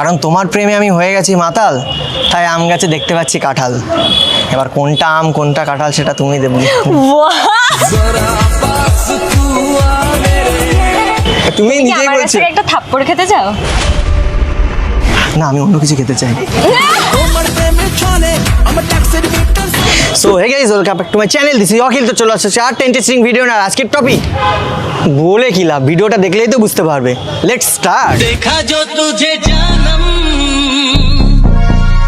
কারণ তোমার প্রেমে আমি হয়ে গেছি মাতাল, তাই আম গাছে দেখতে পাচ্ছি কাঁঠাল। এবার কোনটা আম কোনটা কাঁঠাল সেটা তুমি দেবে। তুমি নিজেই আমার বলছো। কাছে একটা থাপ্পড় খেতে চাও? না, আমি অন্য কিছু খেতে চাই। So hey guys, welcome back to my channel. This is Akhil. তো চলে আসছে আর ইন্টারেস্টিং ভিডিও না। আজকের টপিক বলে কি লাভ, ভিডিওটা দেখলেই তো বুঝতে পারবে। Let's start. देखा जो तुझे जानम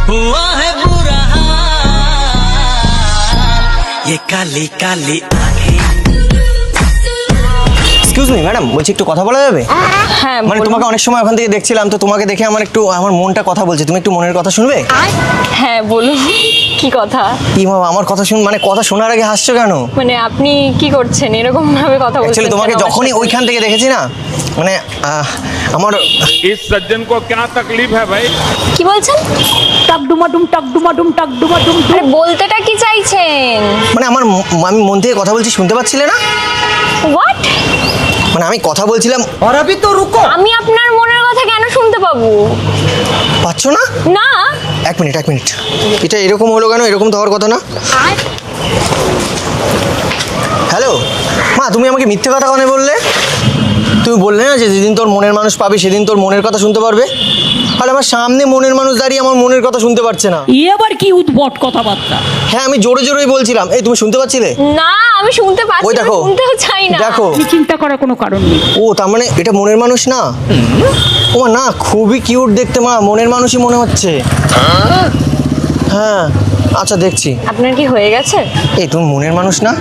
हुआ है बुरा हाल ये काली काली आंखें। এক্সকিউজ মি ম্যাডাম, বলছি একটু কথা বলা যাবে? হ্যাঁ মানে বলুন। তোমাকে অনেক সময় ওখান থেকে দেখছিলাম, তো তোমাকে দেখে আমার মনটা কথা বলছে। তুমি একটু মনের কথা শুনবে? হ্যাঁ বলুন, কি কথা? কি বাবা, আমার কথা মানে কথা শোনার আগে হাসছো কেন? মানে আপনি কি করছেন এরকম ভাবে কথা বলছেন? অ্যাকচুয়ালি তোমাকে কেন আমার যখনই সাথে? ওইখান থেকে দেখেছি না, মানে আমার इस सज्जन को क्या तकलीफ है भाई? কি বলছেন? টাক ডুমাডুম টাক ডুমাডুম টাক ডুমাডুম আরে বলতেটা কি চাইছেন? মানে আমি মন থেকে কথা বলছি, শুনতে পাচ্ছিলে না? হোয়াট? মানে আমি কথা বলছিলাম, আমি আপনার মনের কথা কেন শুনতে পাবো? পাচ্ছ না? না। এক মিনিট এটা এরকম হলো কেন? এরকম তো হওয়ার কথা না। হ্যালো মা, তুমি আমাকে মিথ্যে কথা কেন বললে? তুমি বললে না যে যেদিন তোর মনের মানুষ পাবি সেদিন তোর মনের কথা শুনতে পারবে। আর আমার সামনে মনের মানুষ দাঁড়িয়ে আমার মনের কথা শুনতে পারছে না। ই আবার কি উদ্ভট কথাবার্তা? হ্যাঁ, আমি জোরে জোরেই বলছিলাম। এই তুমি শুনতে পাচ্ছিলে? না আমি শুনতে পাচ্ছি ওই না, দেখো, শুনতেও চাই না। দেখো। আমি চিন্তা করার কোনো কারণ নেই। ও তার মানে এটা মনের মানুষ না? ও মা, না খুবই কিউট দেখতে মা, মনের মানুষই মনে হচ্ছে। হ্যাঁ আচ্ছা, দেখছি। আপনার কি হয়ে গেছে? এই তুমি মনের মানুষ না?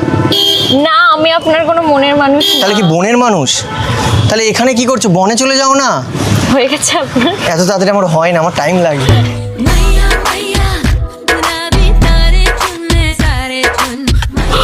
না আমি আপনার কোনো মনের মানুষ না। তাহলে কি বনের মানুষ? তাহলে এখানে কি করছো? বনে চলে যাও না। হয়ে গেছে আপনার? এত তাড়াতাড়ি আমার হয় না, আমার টাইম লাগে। मैया मैया गुलाबी तारे चुनने सारे चुन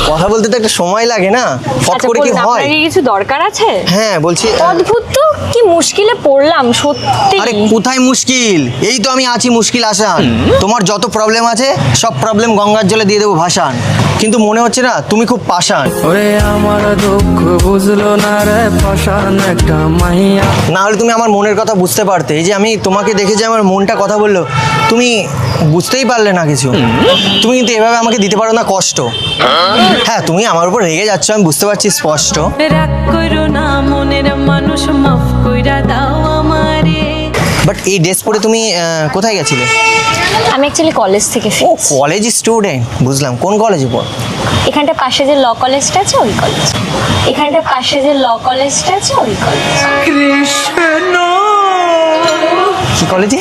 কথা বলতে তো একটা সময় লাগে না, ফট আচ্ছা করে কি বলুন, হয়? আপনার কি কিছু দরকার আছে? হ্যাঁ বলছি। অদ্ভুত তো, কি মুশকিলে পড়লাম সত্যি। আরে কোথায় মুশকিল? এই তো আমি আছি মুশকিল আসান। তোমার যত প্রবলেম আছে সব প্রবলেম গঙ্গার জলে দিয়ে দেবো ভাসান। কিন্তু মনে হচ্ছে না তুমি খুব পাষাণ। ওরে আমার দুঃখ বুঝলো না রে পাষাণ একটা মাইয়া। না হলে তুমি আমার মনের কথা বুঝতে পারতে। এই যে আমি তোমাকে দেখে যে আমার মনটা কথা বললো, তুমি বুঝতেই পারলে না কিছু। তুমি কিন্তু এভাবে আমাকে দিতে পারো না কষ্ট। হ্যাঁ তুমি আমার উপর রেগে যাচ্ছ, আমি বুঝতে পারছি স্পষ্ট। রাগ করো না মনের মানুষ মাফ কইরা দাও আমারে বাট এই ড্রেস পরে তুমি কোথায় গেছিলে? আমি অ্যাকচুয়ালি কলেজ থেকে ও ফিরছি। কলেজ স্টুডেন্ট, বুঝলাম। কোন কলেজে পড়? এখানটা পাশে যে ল কলেজটা আছে ওই কলেজ। এখানটা পাশে যে ল কলেজটা আছে ওই কলেজ। কি কলেজে?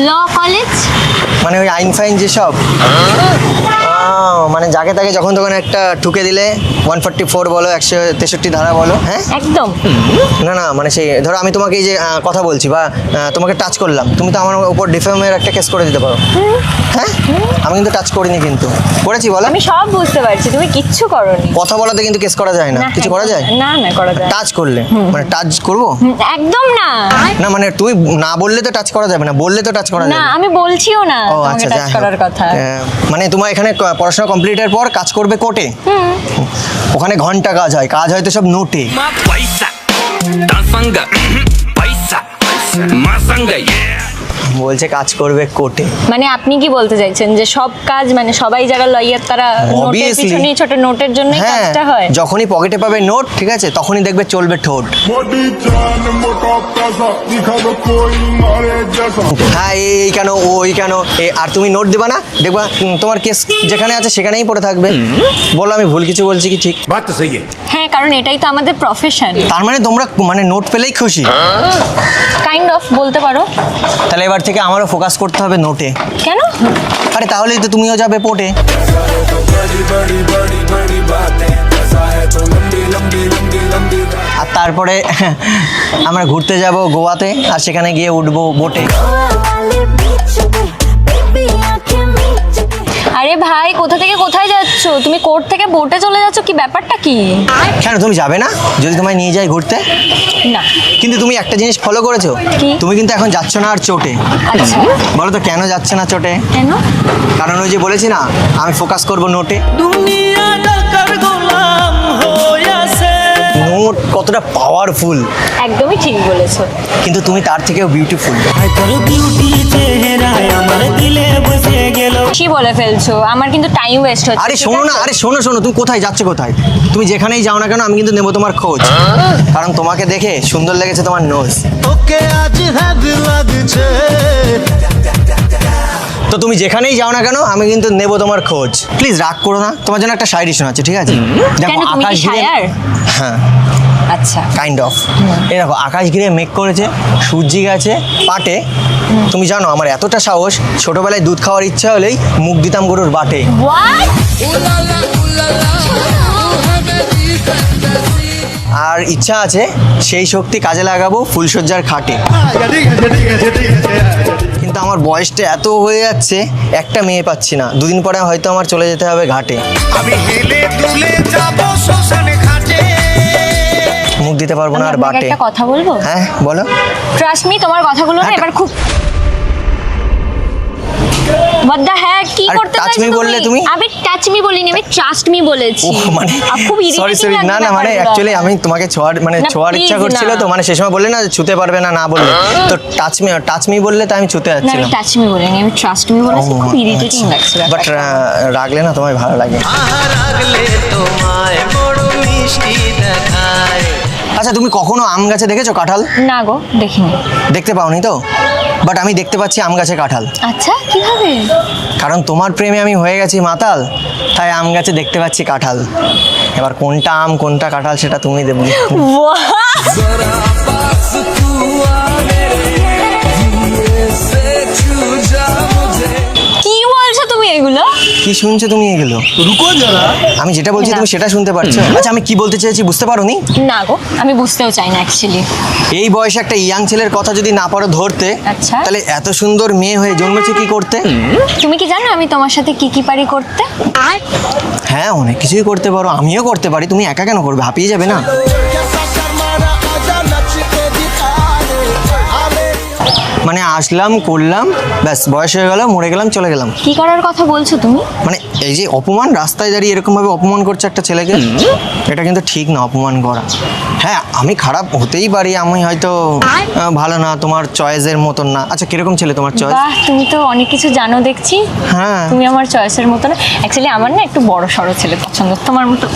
Law college. মানে ওই আইন ফাইন যেসব? মানে যাকে তাকে যখন তখন একটা ঠুকে দিলে 144 বলো, 163 ধারা বলো। হ্যাঁ একদম। না মানে সেই ধরো আমি তোমাকে এই যে কথা বলছি বা তোমাকে টাচ করলাম, তুমি তো আমার উপর ডিফেমের একটা কেস করে দিতে পারো। হ্যাঁ আমি কিন্তু টাচ করিনি, কিন্তু করেছি বলো। আমি সব বুঝতে পারছি, তুমি কিচ্ছু করোনি। কথা বলাতে কিন্তু কেস করা যায় না। না, কিছু করা যায়? না না করা যায় না। টাচ করলে মানে টাচ করবো একদম না। না, মানে তুমি না বললে তো টাচ করা যাবে না, বললে তো টাচ করা না যাবে। আমি বলছিও না ও তোমাকে আচ্ছা, টাচ যাই হোক। করার কথা। মানে তোমার এখানে পড়াশোনা কমপ্লিটের পর কাজ করবে কোর্টে? ওখানে ঘন্টা কাজ হয় তো সব নোটে। पैसा दासंगा पैसा मासंगा ये বলছে কাজ করবে কোর্টে। মানে আপনি কি বলতে চাইছেন যে সব কাজ মানে সবাই যারা লয়ার তারা নোটের Obviously. পিছনে ছোট নোটের জন্যই হ্যাঁ, কাজটা হয়? যখনই পকেটে পাবে নোট, ঠিক আছে, তখনই দেখবে চলবে ঠোঁট। হ্যাঁ এই কেন ওই কেন আর তুমি নোট দেবা না, দেখবা তোমার কেস যেখানে আছে সেখানেই পড়ে থাকবে। বলো আমি ভুল কিছু বলছি কি ঠিক? बात तो सही है। হ্যাঁ কারণ এটাই তো আমাদের প্রফেশন। তার মানে তোমরা মানে নোট পেলেই খুশি? কাইন্ড অফ বলতে পারো। তাহলে এবার থেকে আমারও ফোকাস করতে হবে নোটে। কেন? আরে তাহলেই তো তুমিও যাবে পোর্টে। আর তারপরে আমরা ঘুরতে যাব গোয়াতে, আর সেখানে গিয়ে উঠবো বোটে। वाले बीच पे बेबी आंखें मीच पे আরে ভাই কোথা থেকে কোথায় যাচ্ছ? তুমি কোর্ট থেকে বোটে চলে যাচ্ছ, কি ব্যাপারটা কি? কেন তুমি যাবে না যদি তোমায় নিয়ে যাই ঘুরতে? না। কিন্তু তুমি একটা জিনিস ফলো করেছো, কি? তুমি কিন্তু এখন যাচ্ছ না আর চোটে। আচ্ছা বলো তো কেন যাচ্ছে না চোটে? কেন? কারণ ওই যে বলেছি না আমি ফোকাস করব নোটে। दुनिया डाकर गुलाम होयासे নোট কতটা পাওয়ারফুল, একদমই ঠিক বলেছো। কিন্তু তুমি তার থেকেও বিউটিফুল। তোর বিউটি বেশি বলে ফেলছো, আমার কিন্তু টাইম ওয়েস্ট হচ্ছে। আরে ঠিক শোনো না, আছে? আরে শোনো শোনো, তুমি কোথায় যাচ্ছ কোথায়? তুমি যেখানেই যাও না কেন আমি কিন্তু নেবো তোমার খোঁজ, কারণ তোমাকে দেখে সুন্দর লেগেছে তোমার নোজ। ওকে আজ হ্যাদ লাগছে। তো তুমি যেখানেই যাও না কেন আমি কিন্তু নেবো তোমার খোঁজ। প্লিজ রাগ করো না, তোমার জন্য একটা শায়রি শোনাচ্ছি, ঠিক আছে? কেন, তুমি কি শায়ার? হ্যাঁ, আচ্ছা, কাইন্ড অফ। এই দেখো আকাশ ঘিরে মেঘ করেছে, সূর্যি গেছে পাটে। তুমি জানো আমার এতটা সাহস, ছোটবেলায় দুধ খাওয়ার ইচ্ছা হলেই মুখ দিতাম গরুর বাটে। হোয়াট? আর ইচ্ছা আছে সেই শক্তি কাজে লাগাবো ফুলসজ্জার খাটে। কিন্তু আমার বয়সটা এত হয়ে যাচ্ছে, একটা মেয়ে পাচ্ছি না, দুদিন পরে হয়তো আমার চলে যেতে হবে ঘাটে। আমি হেলে দুলে যাব শ্মশানে ঘাটে। মুখ দিতে পারবো না আমি আর আপনাকে বাটে। একটা কথা বলবো? হ্যাঁ বলো। ট্রাস্ট মি, তোমার কথাগুলো না হ্যাঁ, এবার খুব What the heck? কি আর করতে touch চাইছো me বললে তুমি? আমি টাচ মি বলিনি, আমি ট্রাস্ট মি বলেছি। ও মানে খুব সরি ইরিটেটিং সরি, লাগে না না, মানে ব্যাপারগুলো। অ্যাকচুয়ালি আমি তোমাকে ছোঁয়ার না, ছোঁয়ার ইচ্ছা please করছিল না। তো, মানে সেই সময় বললে না যে ছুতে পারবে না, না বললে তো টাচ মি বললে তো আমি ছুতে না, আমি যাচ্ছিলাম। টাচ মি বলিনি, আমি ট্রাস্ট মি বলেছি। খুব ইরিটেটিং লাগছে বাট ব্যাপারটা। রাগলে না তোমায় ভালো লাগে। রাগলে তোমায় বড় মিষ্টি দেখায়। আচ্ছা তুমি কখনো আম গাছে দেখেছো কাঁঠাল? না গো, দেখিনি। দেখতে পাওনি তো, বাট আমি দেখতে পাচ্ছি আম গাছে কাঁঠাল। আচ্ছা, কিভাবে? কারণ তোমার প্রেমে আমি হয়ে গেছি মাতাল, তাই আম গাছে দেখতে পাচ্ছি কাঁঠাল। এবার কোনটা আম কোনটা কাঁঠাল সেটা তুমি দেবে। কি বলছো তুমি এগুলো? কি শুনছো তুমি এগুলো? আমি যেটা বলছি না। তুমি সেটা শুনতে পারছো? আচ্ছা আমি কি বলতে চেয়েছি বুঝতে পারোনি? না গো, আমি বুঝতেও চাই না অ্যাকচুয়ালি। এই বয়সে একটা ইয়াং ছেলের কথা যদি না পারো ধরতে, আচ্ছা। তাহলে এত সুন্দর মেয়ে হয়ে জন্মেছে কি করতে? তুমি কি জানো আমি তোমার সাথে কি কি পারি করতে? হ্যাঁ অনেক কিছুই করতে পারো, আমিও করতে পারি, তুমি একা কেন করবে? হাঁপিয়ে যাবে না? মানে আসলাম করলাম, ব্যাস বয়স হয়ে গেল, মরে গেলাম, চলে গেলাম। কি করার কথা বলছো তুমি? মানে এই যে অপমান, রাস্তায় দাঁড়িয়ে এরকম ভাবে অপমান করছে একটা ছেলেকে, এটা কিন্তু ঠিক না অপমান করা। হ্যাঁ আমি খারাপ হতেই পারি, আমি হয়তো ভালো না, তোমার চয়েসের মতন না। আচ্ছা কিরকম ছেলে তোমার চয়েস? বাহ, তুমি তো অনেক কিছু জানো দেখছি। হ্যাঁ তুমি আমার চয়েসের মতো না অ্যাকচুয়ালি, আমার না একটু বড় সড়ো ছেলে পছন্দ, তোমার মতো।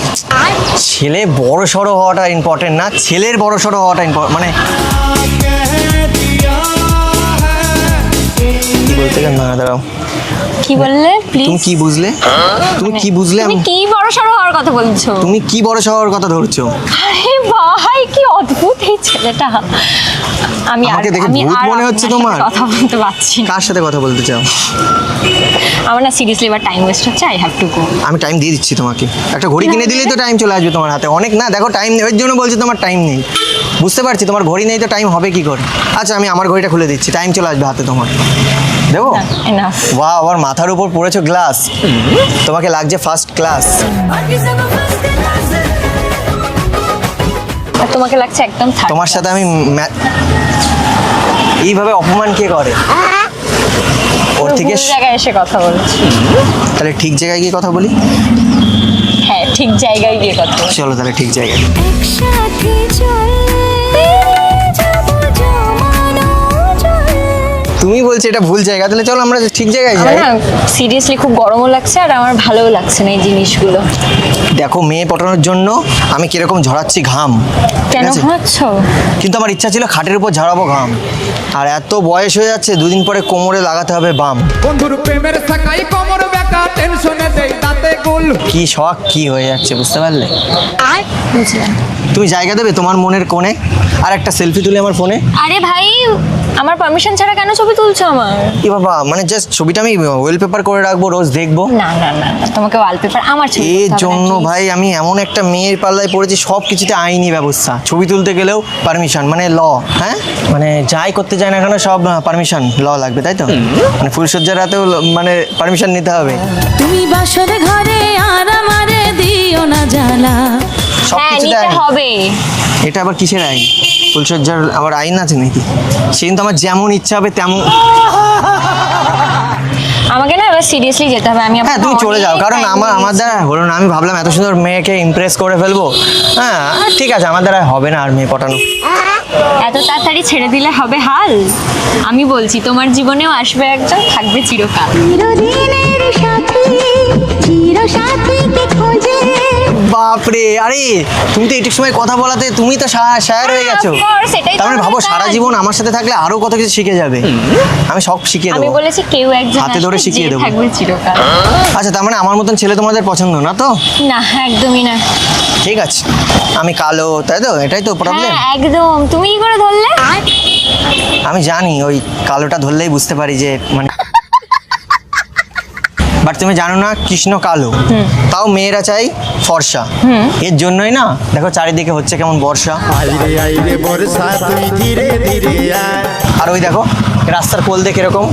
ছেলে বড় সড়ো হওয়াটা ইম্পর্টেন্ট না, ছেলের বড় সড়ো হওয়াটা মানে কি বলতে গেলে না, দাঁড়াও। কি বললে প্লিজ? তুমি কি বুঝলে? তুমি কি বুঝলে? তুমি কি বড় সড়ো হওয়ার কথা বলছো? তুমি কি বড় শহর কথা ধরছো? আরে ভাই, কি অদ্ভুত এই ছেলেটা। আমি আমাকে দেখে ভূত মনে হচ্ছে আপনার তোমার? সাথে কথা বলতে পারছি না। কার সাথে কথা বলতে চাও? আমার না সিরিয়াসলি এবার টাইম ওয়েস্ট হচ্ছে, আই হ্যাভ টু গো। আমি টাইম দিয়ে দিচ্ছি তোমাকে, একটা ঘড়ি কিনে দিলেই তো টাইম চলে আসবে তোমার হাতে। অনেক না, দেখো টাইম নেই, ওই জন্য বলছি তোমার টাইম নেই। বুঝতে পারছি তোমার ঘড়ি নেই তো টাইম হবে কি করে। আচ্ছা আমি আমার ঘড়িটা খুলে দিচ্ছি, টাইম চলে আসবে হাতে তোমার। দেবো? এনাফ। বাহ, আবার মাথার উপর পড়েছো গ্লাস, তোমাকে লাগছে ফার্স্ট ক্লাস। আর তোমাকে লাগছে একদম থার্ড। তোমার সাথে আমি এইভাবে অপমান কে করে? ওর থেকে জায়গায় এসে কথা বলছি। তাহলে ঠিক জায়গায় গিয়ে কথা বলি। হ্যাঁ, ঠিক জায়গায় গিয়ে কথা বলছি। চলো তাহলে ঠিক জায়গায়। একসাথে চলতে যাবো জমানো জলে। তুমি বলছো এটা ভুল জায়গা, তাহলে চলো আমরা ঠিক জায়গায় আমার যাই। না সিরিয়াসলি খুব গরমও লাগছে আর আমার ভালোও লাগছে না এই জিনিসগুলো। দেখো মেয়ে পটানোর জন্য আমি কিরকম ঝরাচ্ছি ঘাম, ঠিক কেন আছে? ঘুমাচ্ছো? কিন্তু আমার ইচ্ছা ছিল খাটের উপর ঝরাবো ঘাম, আর এত বয়স হয়ে যাচ্ছে, দুদিন পরে কোমরে লাগাতে হবে বাম। বন্ধুর প্রেমের সাকাই কোমর বেকা টেনশনে দেই দাঁতে গুল। কি শখ কি হয়ে যাচ্ছে বুঝতে পারলে? বুঝলাম। তুমি জায়গা দেবে তোমার মনের কোণে, আর একটা সেলফি তুলে আমার ফোনে? আরে ভাই, আমার পারমিশন ছাড়া কেন ছবি তুলছো আমার? কি বাবা, মানে জাস্ট ছবিটা আমি ওয়েলপেপার করে রাখবো, রোজ দেখবো। না না না না, তোমাকে ওয়ালপেপার আমার ছবি এর তুলতে হবে জন্য নাকি? ভাই আমি এমন একটা মেয়ের পাল্লায় পড়েছি, সব কিছুতে আইনি ব্যবস্থা, ছবি তুলতে গেলেও পারমিশন, মানে ল। হ্যাঁ মানে যাই করতে যায় না কেন সব পারমিশন, ল লাগবে, তাই তো? মানে ফুলসজ্জার রাতেও মানে পারমিশন নিতে হবে তুমি বাসর ঘরে আর আমারে দিও না জ্বালা। সব হ্যাঁ, কিছুতে নিতে আইন। হবে। এটা আবার কিসের আইন? ফুলসজ্জার আবার আইন আছে নাকি? সে কিন্তু আমার যেমন ইচ্ছা হবে তেমন। আমাকে না এবার এবার সিরিয়াসলি যেতে হবে। আমি হ্যাঁ তুমি চলে যাও, কারণ আমার দ্বারা হলো না। আমি ভাবলাম এত সুন্দর মেয়েকে ইমপ্রেস করে ফেলবো। হ্যাঁ ঠিক আছে, আমার দ্বারা হবে না আর মেয়ে পটানো। এত তাড়াতাড়ি ছেড়ে দিলে হবে হাল? আমি বলছি তোমার জীবনেও আসবে একজন, থাকবে চিরকাল। বাপরে, আরে তুমি তো এইটুক সময় কথা বলাতে তুমি তো শায়ার হয়ে গেছো। Of course, এটাই তো তার মানে আমার ভাবো কাজ। সারা জীবন আমার সাথে থাকলে আরো কত কিছু শিখে যাবে। আমি সব শিখিয়ে আমি দেবো। বলেছি কেউ একজন হাতে ধরে আসবে, শিখিয়ে যে দেবো। থাকবে চিরকাল। আচ্ছা তার মানে আমার মতন ছেলে তোমাদের পছন্দ না তো? না একদমই না। ঠিক আছে, আমি কালো, তাই তো? এটাই তো প্রবলেম। হ্যাঁ একদম। তুমি কি করে ধরলে? আমি জানি ওই কালোটা ধরলেই বুঝতে পারি যে মানে বাট তুমি জানো না কৃষ্ণ কালো, তাও মেয়েরা চাই ফর্সা। এর জন্যই না দেখো চারিদিকে হচ্ছে কেমন বর্ষা। আইরে আইরে বর্ষা তুই ধীরে ধীরে আয়। আর ওই দেখো রাস্তার কোল দেখে এরকম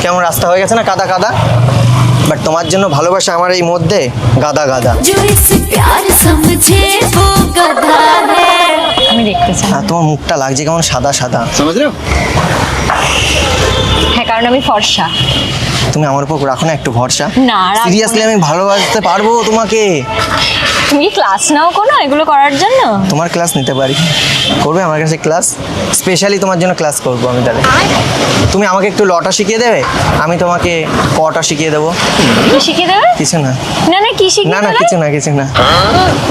কেমন রাস্তা হয়ে গেছে না, কাদা কাদা। বাট তোমার জন্য ভালোবাসা আমার এই মধ্যে গাদা গাদা। আমি দেখতে চাই। আর তোমার মুখটা লাগছে কেমন সাদা সাদা। হ্যাঁ কারণ আমি ফর্সা। তুমি আমার উপর রাখো না একটু ভরসা। না, রাখবো সিরিয়াসলি না। আমি ভালোবাসতে পারবো তোমাকে। তুমি ক্লাস নাও কোনো এগুলো করার জন্য? তোমার ক্লাস নিতে পারি, করবে আমার কাছে ক্লাস? স্পেশালি তোমার জন্য ক্লাস করবো আমি। তাহলে তুমি আমাকে একটু লটা শিখিয়ে দেবে, আমি তোমাকে কটা শিখিয়ে দেবো। কি শিখিয়ে দেবে? কিছু না, না না কি শিখিয়ে না না দেবে? কিছু না, কিছু না।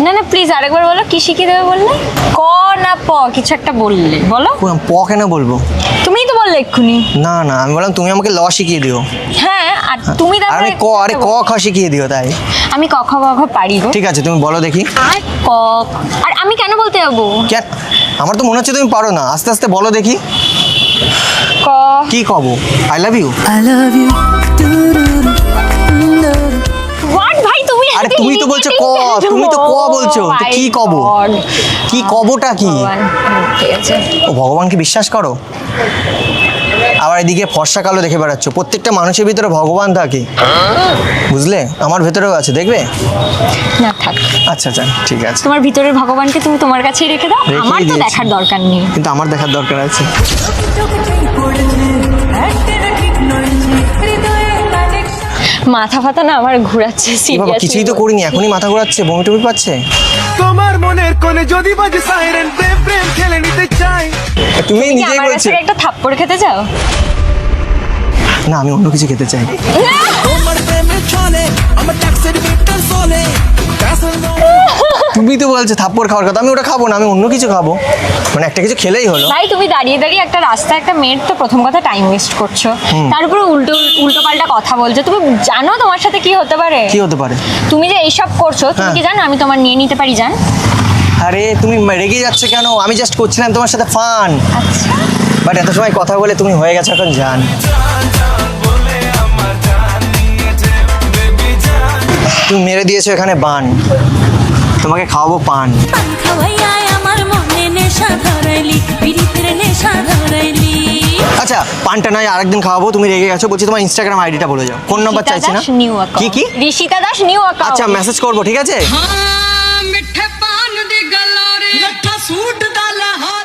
না না প্লিজ আরেকবার বলো, কি শিখিয়ে দেবে বললে? ক না প কিছু একটা বললে, বলো। প কেন বলবো? তুমিই তো বললে এক্ষুনি। না না, আমি বললাম তুমি আমাকে ল শিখিয়ে দিও। হ্যাঁ আর তুমি আর তারপরে আমি ক, আরে ক খ শিখিয়ে দিও তাই। আমি ক খ গ ঘ পারি গো। ঠিক আছে তুমি বলো দেখি। ক। আর আমি কেন বলতে যাবো? ক্যাট, আমার তো মনে হচ্ছে তুমি পারো না। আস্তে আস্তে বলো দেখি। ক। কি কব? I love you. হোয়াট ভাই তুমি? আরে এত তুমি তো বলছো ক, irritating তুমি তো ক কেন? বলছো, তো My কি কব? God. কি কবটা কি? ভগবান, ঠিক আছে। ও ভগবানকে বিশ্বাস করো? আবার এদিকে ফর্সা কালো দেখে বেড়াচ্ছ। প্রত্যেকটা মানুষের ভিতরে ভগবান থাকে, বুঝলে? আমার ভেতরেও আছে, দেখবে? না থাক। আচ্ছা আচ্ছা ঠিক আছে, তোমার ভিতরের ভগবানকে তুমি তোমার কাছেই রেখে দাও, রেখেই আমার তো দিয়েছি। দেখার দরকার নেই। কিন্তু আমার দেখার দরকার আছে। মাথা ফাতা না আমার ঘোরাচ্ছে এ বাবা, সিরিয়াসলি। কিছুই তো করিনি, এখনই মাথা ঘোরাচ্ছে, বমি টমি পাচ্ছে। তোমার মনের কোণে যদি বাজে সাইরেন, প্রেম প্রেম খেলে নিতে চাই। তুমি কি নিজেই আমার বলছো। কাছে একটা থাপ্পড় খেতে চাও? না আমি অন্য কিছু খেতে চাই। তুমি তো বলছো থাপ্পড় খাওয়ার কথা, আমি ওটা খাবো না, আমি অন্য কিছু খাবো। মানে একটা কিছু খেলেই হলো। ভাই তুমি দাঁড়িয়ে দাঁড়িয়ে একটা রাস্তায় একটা মেয়ের তো প্রথম কথা টাইম ওয়েস্ট করছো, তার উপরে উল্টো উল্টো পাল্টা কথা বলছো। তুমি জানো তোমার সাথে কি হতে পারে? কি হতে পারে? তুমি যে এইসব করছো, তুমি হ্যাঁ। কি জানো আমি তোমার নিয়ে নিতে পারি জান? আরে তুমি রেগে যাচ্ছ কেন? আমি জাস্ট করছিলাম তোমার সাথে ফান। আচ্ছা বাট এত সময় কথা বলে তুমি হয়ে গেছো এখন জান। তুমি মেরে দিয়েছো এখানে বান, তোমাকে খাওয়াবো পান। আচ্ছা পানটা নয় আরেকদিন খাওয়াবো, তুমি রেগে গেছো। বলছি তোমার ইনস্টাগ্রাম আইডিটা বলে যাও। কোন নাম্বার চাইছি না? নিউ কি কি? Rishita Das new account. আচ্ছা মেসেজ করবো, ঠিক আছে? ਮਿੱਠੇ ਪਾਨ ਦੀ ਗੱਲਾਂ ਰੇ ਲੱਠਾ ਸੂਟ ਦਾ ਲਹਾ